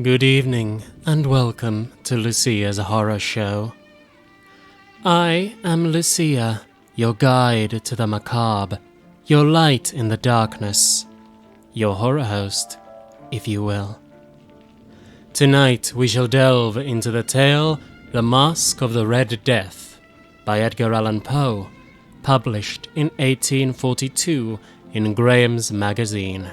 Good evening, and welcome to Lucia's horror show. I am Lucia, your guide to the macabre, your light in the darkness, your horror host, if you will. Tonight we shall delve into the tale The Masque of the Red Death by Edgar Allan Poe, published in 1842 in Graham's Magazine.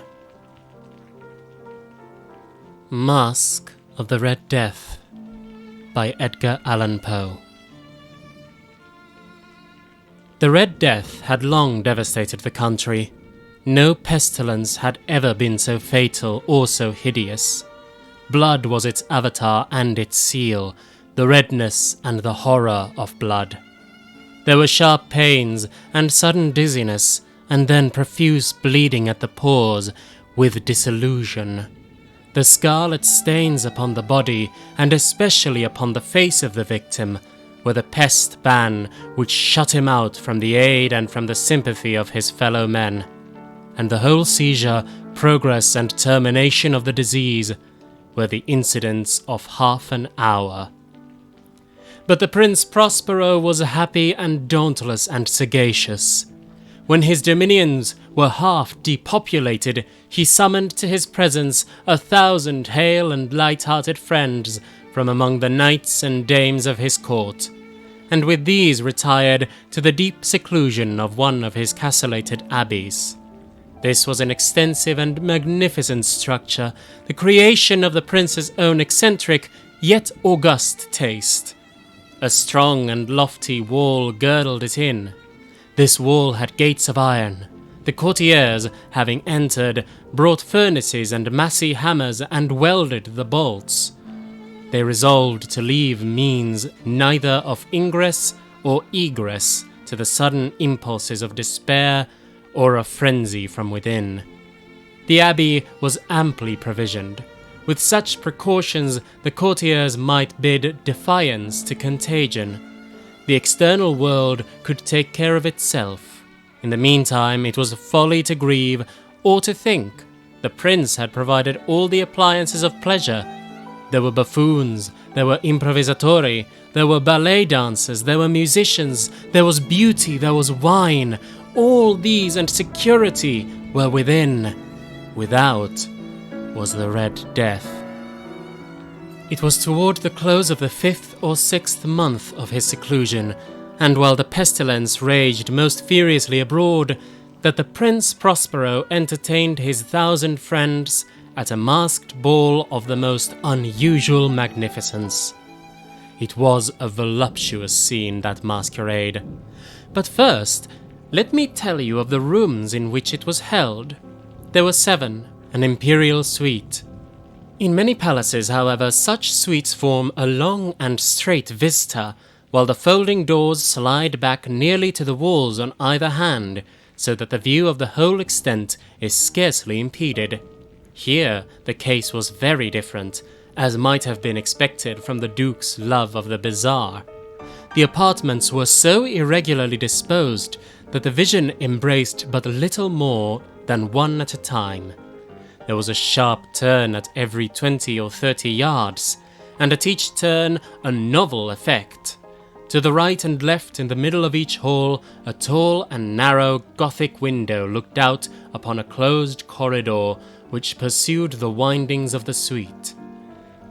Masque of the Red Death by Edgar Allan Poe. The Red Death had long devastated the country. No pestilence had ever been so fatal or so hideous. Blood was its avatar and its seal, the redness and the horror of blood. There were sharp pains and sudden dizziness, and then profuse bleeding at the pores, with disillusion. The scarlet stains upon the body, and especially upon the face of the victim, were the pest ban which shut him out from the aid and from the sympathy of his fellow men. And the whole seizure, progress, and termination of the disease were the incidents of half an hour. But the Prince Prospero was happy and dauntless and sagacious. When his dominions were half depopulated, he summoned to his presence 1,000 hale and light-hearted friends from among the knights and dames of his court, and with these retired to the deep seclusion of one of his castellated abbeys. This was an extensive and magnificent structure, the creation of the prince's own eccentric yet august taste. A strong and lofty wall girdled it in. This wall had gates of iron. The courtiers, having entered, brought furnaces and massy hammers and welded the bolts. They resolved to leave means neither of ingress or egress to the sudden impulses of despair or of frenzy from within. The abbey was amply provisioned. With such precautions, the courtiers might bid defiance to contagion. The external world could take care of itself. In the meantime, it was folly to grieve or to think. The prince had provided all the appliances of pleasure. There were buffoons, there were improvisatori, there were ballet dancers, there were musicians, there was beauty, there was wine. All these and security were within. Without was the Red Death. It was toward the close of the 5th or 6th month of his seclusion, and while the pestilence raged most furiously abroad, that the Prince Prospero entertained his 1,000 friends at a masked ball of the most unusual magnificence. It was a voluptuous scene, that masquerade. But first, let me tell you of the rooms in which it was held. There were 7, an imperial suite. In many palaces, however, such suites form a long and straight vista, while the folding doors slide back nearly to the walls on either hand, so that the view of the whole extent is scarcely impeded. Here the case was very different, as might have been expected from the Duke's love of the bizarre. The apartments were so irregularly disposed that the vision embraced but little more than one at a time. There was a sharp turn at every 20 or 30 yards, and at each turn a novel effect. To the right and left in the middle of each hall, a tall and narrow Gothic window looked out upon a closed corridor which pursued the windings of the suite.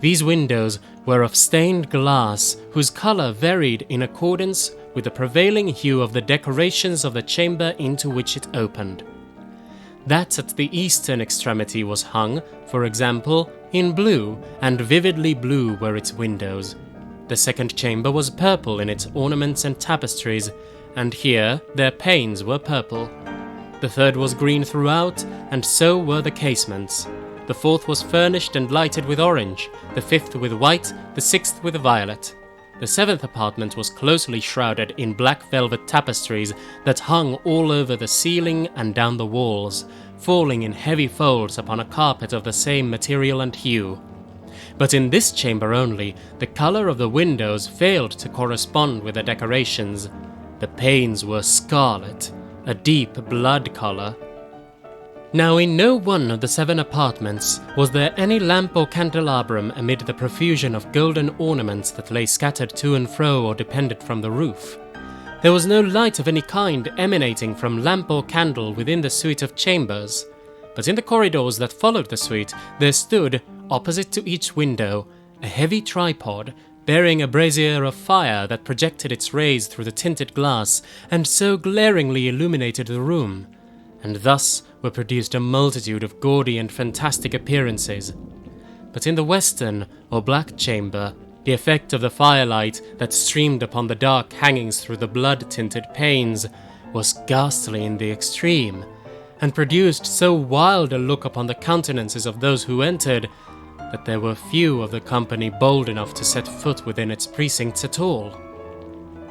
These windows were of stained glass, whose colour varied in accordance with the prevailing hue of the decorations of the chamber into which it opened. That at the eastern extremity was hung, for example, in blue, and vividly blue were its windows. The second chamber was purple in its ornaments and tapestries, and here their panes were purple. The third was green throughout, and so were the casements. The fourth was furnished and lighted with orange, the fifth with white, the sixth with violet. The seventh apartment was closely shrouded in black velvet tapestries that hung all over the ceiling and down the walls, falling in heavy folds upon a carpet of the same material and hue. But in this chamber only, the colour of the windows failed to correspond with the decorations. The panes were scarlet, a deep blood colour. Now in no one of the 7 apartments was there any lamp or candelabrum amid the profusion of golden ornaments that lay scattered to and fro or depended from the roof. There was no light of any kind emanating from lamp or candle within the suite of chambers, but in the corridors that followed the suite there stood, opposite to each window, a heavy tripod bearing a brazier of fire that projected its rays through the tinted glass and so glaringly illuminated the room, and thus were produced a multitude of gaudy and fantastic appearances. But in the western or black chamber, the effect of the firelight that streamed upon the dark hangings through the blood-tinted panes was ghastly in the extreme, and produced so wild a look upon the countenances of those who entered that there were few of the company bold enough to set foot within its precincts at all.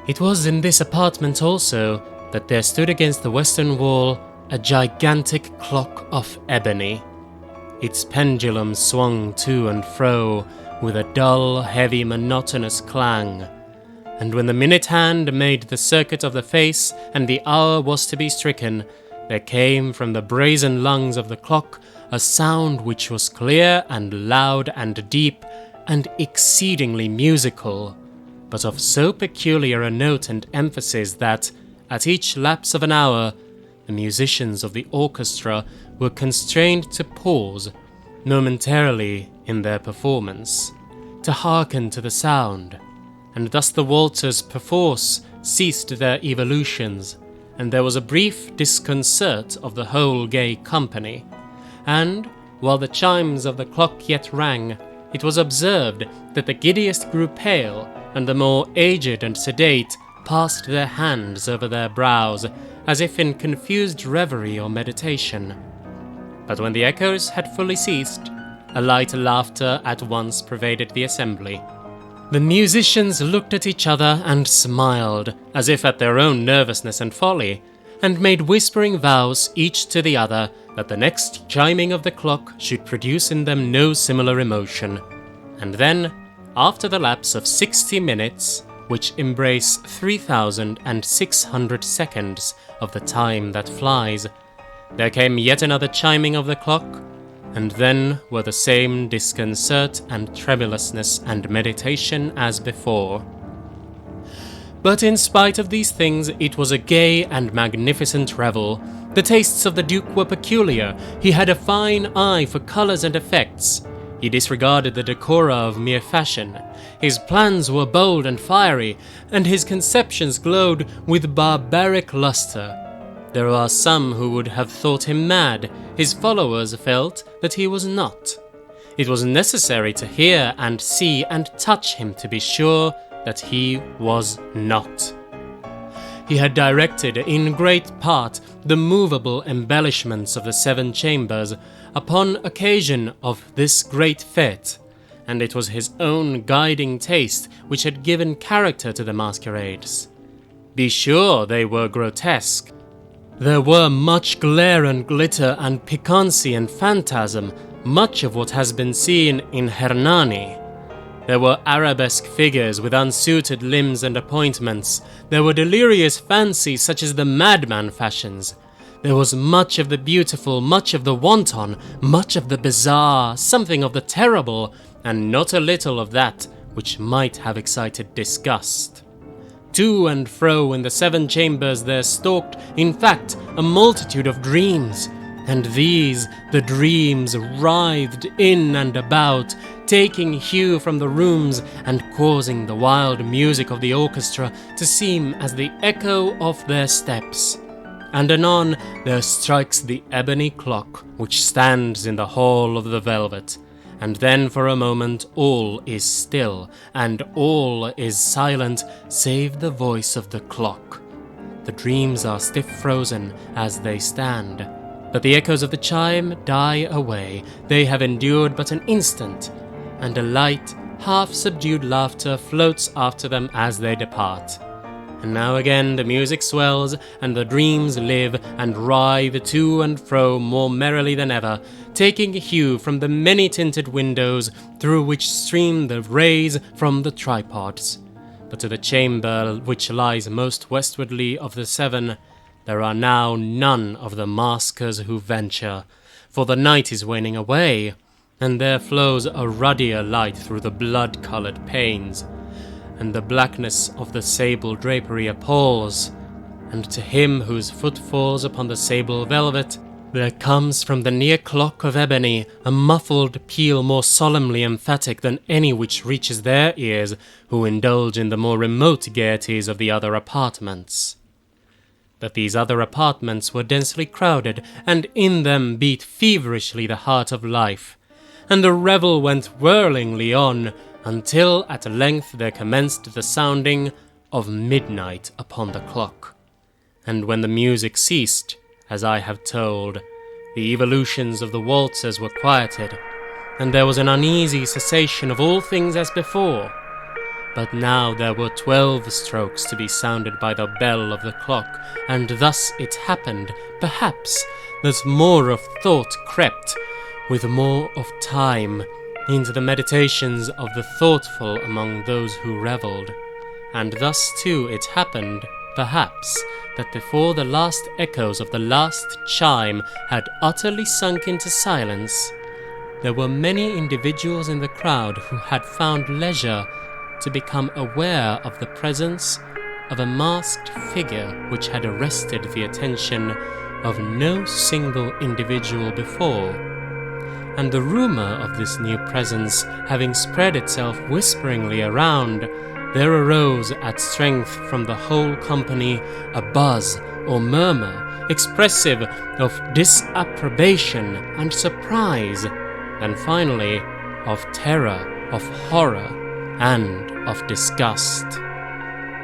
It was in this apartment also that there stood against the western wall a gigantic clock of ebony. Its pendulum swung to and fro with a dull, heavy, monotonous clang, and when the minute hand made the circuit of the face and the hour was to be stricken, there came from the brazen lungs of the clock a sound which was clear and loud and deep and exceedingly musical, but of so peculiar a note and emphasis that, at each lapse of an hour, the musicians of the orchestra were constrained to pause momentarily in their performance, to hearken to the sound, and thus the waltzers perforce ceased their evolutions, and there was a brief disconcert of the whole gay company, and, while the chimes of the clock yet rang, it was observed that the giddiest grew pale, and the more aged and sedate passed their hands over their brows, as if in confused reverie or meditation. But when the echoes had fully ceased, a light laughter at once pervaded the assembly. The musicians looked at each other and smiled, as if at their own nervousness and folly, and made whispering vows each to the other that the next chiming of the clock should produce in them no similar emotion. And then, after the lapse of 60 minutes, which embrace 3,600 seconds of the time that flies, there came yet another chiming of the clock, and then were the same disconcert and tremulousness and meditation as before. But in spite of these things, it was a gay and magnificent revel. The tastes of the Duke were peculiar. He had a fine eye for colours and effects. He disregarded the decora of mere fashion. His plans were bold and fiery, and his conceptions glowed with barbaric lustre. There are some who would have thought him mad. His followers felt that he was not. It was necessary to hear and see and touch him to be sure that he was not. He had directed in great part the movable embellishments of the 7 chambers upon occasion of this great fête, and it was his own guiding taste which had given character to the masquerades. Be sure they were grotesque. There were much glare and glitter and piquancy and phantasm, much of what has been seen in Hernani. There were arabesque figures with unsuited limbs and appointments. There were delirious fancies such as the madman fashions. There was much of the beautiful, much of the wanton, much of the bizarre, something of the terrible, and not a little of that which might have excited disgust. To and fro in the 7 chambers there stalked, in fact, a multitude of dreams, and these, the dreams, writhed in and about, taking hue from the rooms and causing the wild music of the orchestra to seem as the echo of their steps. And anon there strikes the ebony clock which stands in the hall of the velvet, and then for a moment all is still, and all is silent save the voice of the clock. The dreams are stiff frozen as they stand, but the echoes of the chime die away. They have endured but an instant, and a light, half-subdued laughter floats after them as they depart. And now again the music swells, and the dreams live and writhe to and fro more merrily than ever, taking hue from the many-tinted windows through which stream the rays from the tripods. But to the chamber which lies most westwardly of the 7, there are now none of the maskers who venture, for the night is waning away, and there flows a ruddier light through the blood-coloured panes, and the blackness of the sable drapery appalls, and to him whose foot falls upon the sable velvet, there comes from the near clock of ebony a muffled peal more solemnly emphatic than any which reaches their ears who indulge in the more remote gaieties of the other apartments. But these other apartments were densely crowded, and in them beat feverishly the heart of life, and the revel went whirlingly on, until at length there commenced the sounding of midnight upon the clock. And when the music ceased, as I have told, the evolutions of the waltzers were quieted, and there was an uneasy cessation of all things as before. But now there were 12 strokes to be sounded by the bell of the clock, and thus it happened, perhaps, that more of thought crept, with more of time, into the meditations of the thoughtful among those who revelled. And thus too it happened, perhaps, that before the last echoes of the last chime had utterly sunk into silence, there were many individuals in the crowd who had found leisure to become aware of the presence of a masked figure which had arrested the attention of no single individual before. And the rumour of this new presence having spread itself whisperingly around, there arose at strength from the whole company a buzz or murmur expressive of disapprobation and surprise, and finally of terror, of horror, and of disgust.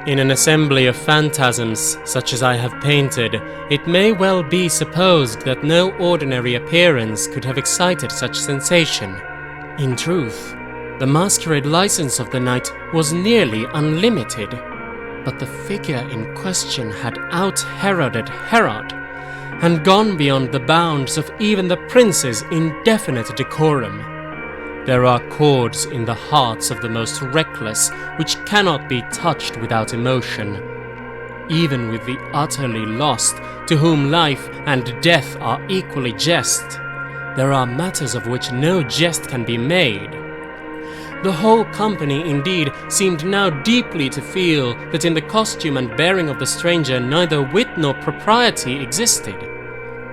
In an assembly of phantasms such as I have painted, it may well be supposed that no ordinary appearance could have excited such sensation. In truth, the masquerade license of the night was nearly unlimited, but the figure in question had out-Heroded Herod, and gone beyond the bounds of even the prince's indefinite decorum. There are chords in the hearts of the most reckless which cannot be touched without emotion, even with the utterly lost, to whom life and death are equally jest. There are matters of which no jest can be made. The whole company, indeed, seemed now deeply to feel that in the costume and bearing of the stranger neither wit nor propriety existed.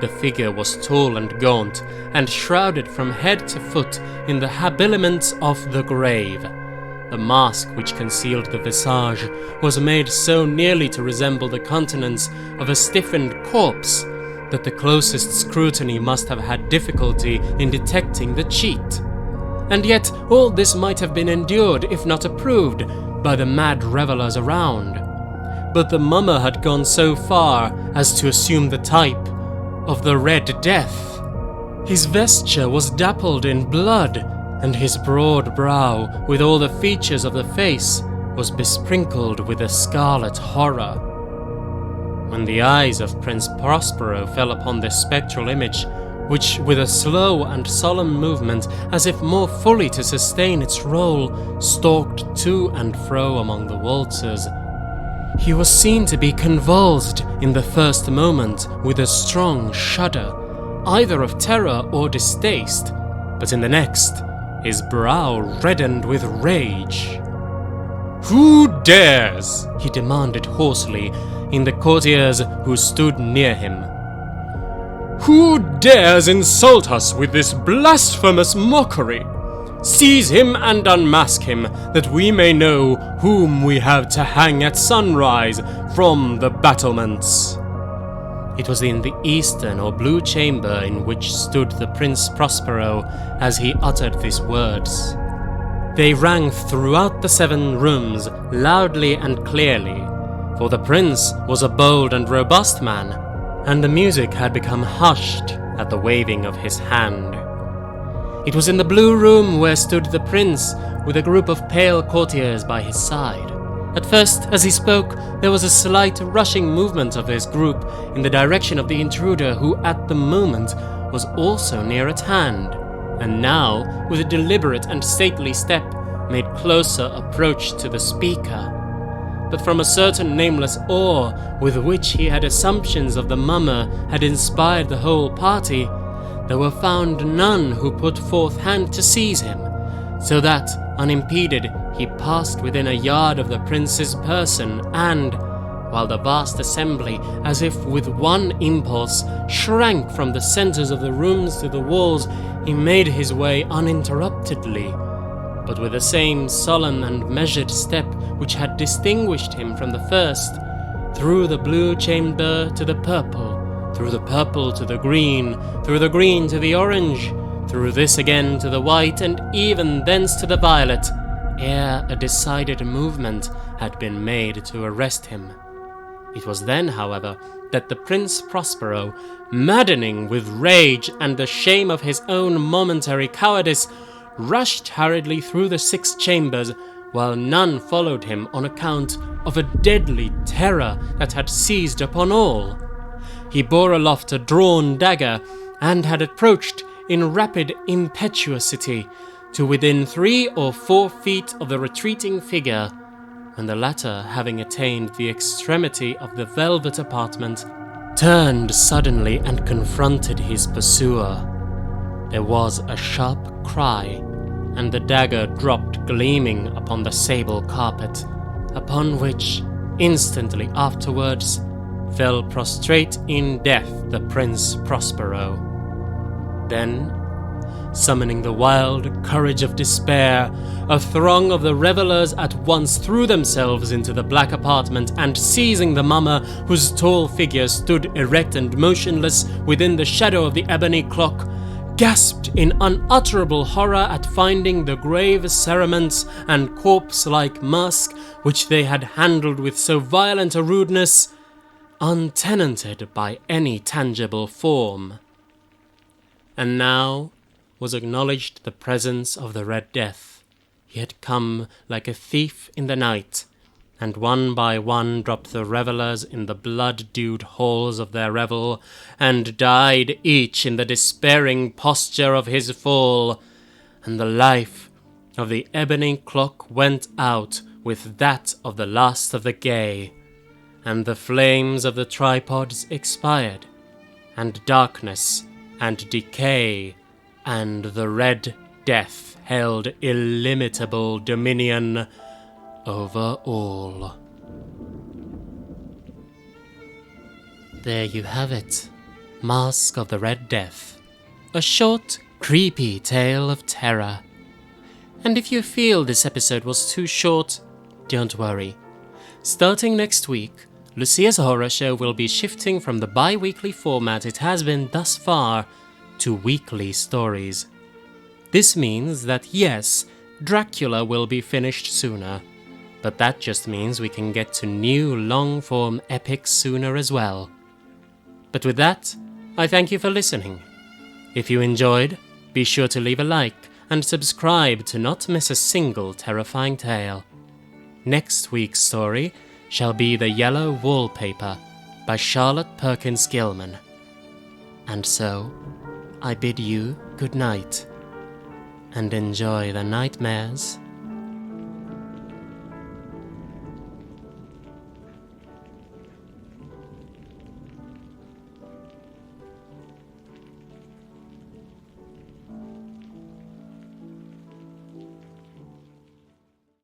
The figure was tall and gaunt, and shrouded from head to foot in the habiliments of the grave. The mask which concealed the visage was made so nearly to resemble the countenance of a stiffened corpse that the closest scrutiny must have had difficulty in detecting the cheat. And yet all this might have been endured, if not approved, by the mad revellers around. But the mummer had gone so far as to assume the type of the Red Death. His vesture was dappled in blood, and his broad brow, with all the features of the face, was besprinkled with a scarlet horror. When the eyes of Prince Prospero fell upon this spectral image, which with a slow and solemn movement, as if more fully to sustain its role, stalked to and fro among the waltzers, he was seen to be convulsed in the first moment with a strong shudder, either of terror or distaste, but in the next, his brow reddened with rage. "Who dares?" he demanded hoarsely in the courtiers who stood near him. "Who dares insult us with this blasphemous mockery? Seize him and unmask him, that we may know whom we have to hang at sunrise from the battlements." It was in the eastern or blue chamber in which stood the Prince Prospero as he uttered these words. They rang throughout the 7 rooms loudly and clearly, for the prince was a bold and robust man, and the music had become hushed at the waving of his hand. It was in the blue room where stood the prince, with a group of pale courtiers by his side. At first, as he spoke, there was a slight rushing movement of this group in the direction of the intruder, who at the moment was also near at hand, and now, with a deliberate and stately step, made closer approach to the speaker. but from a certain nameless awe with which he had assumptions of the mummer had inspired the whole party, there were found none who put forth hand to seize him, so that, unimpeded, he passed within a yard of the prince's person, and, while the vast assembly, as if with one impulse, shrank from the centres of the rooms to the walls, he made his way uninterruptedly, but with the same solemn and measured step which had distinguished him from the first, through the blue chamber to the purple, through the purple to the green, through the green to the orange, through this again to the white, and even thence to the violet, ere a decided movement had been made to arrest him. It was then, however, that the Prince Prospero, maddening with rage and the shame of his own momentary cowardice, rushed hurriedly through the 6 chambers, while none followed him on account of a deadly terror that had seized upon all. He bore aloft a drawn dagger, and had approached in rapid impetuosity to within 3 or 4 feet of the retreating figure, when the latter, having attained the extremity of the velvet apartment, turned suddenly and confronted his pursuer. There was a sharp cry, and the dagger dropped gleaming upon the sable carpet, upon which, instantly afterwards, fell prostrate in death the Prince Prospero. Then, summoning the wild courage of despair, a throng of the revellers at once threw themselves into the black apartment, and seizing the mummer, whose tall figure stood erect and motionless within the shadow of the ebony clock, gasped in unutterable horror at finding the grave cerements and corpse-like masque which they had handled with so violent a rudeness, untenanted by any tangible form. And now was acknowledged the presence of the Red Death. He had come like a thief in the night, and one by one dropped the revellers in the blood-dewed halls of their revel, and died each in the despairing posture of his fall, and the life of the ebony clock went out with that of the last of the gay, and the flames of the tripods expired, and darkness and decay and the Red Death held illimitable dominion over all. There you have it, Masque of the Red Death, a short, creepy tale of terror. And if you feel this episode was too short, don't worry. Starting next week, Lucia's Horror Show will be shifting from the bi-weekly format it has been thus far to weekly stories. This means that yes, Dracula will be finished sooner, but that just means we can get to new long-form epics sooner as well. But with that, I thank you for listening. If you enjoyed, be sure to leave a like and subscribe to not miss a single terrifying tale. Next week's story shall be The Yellow Wallpaper by Charlotte Perkins Gilman. And so, I bid you good night, and enjoy the nightmares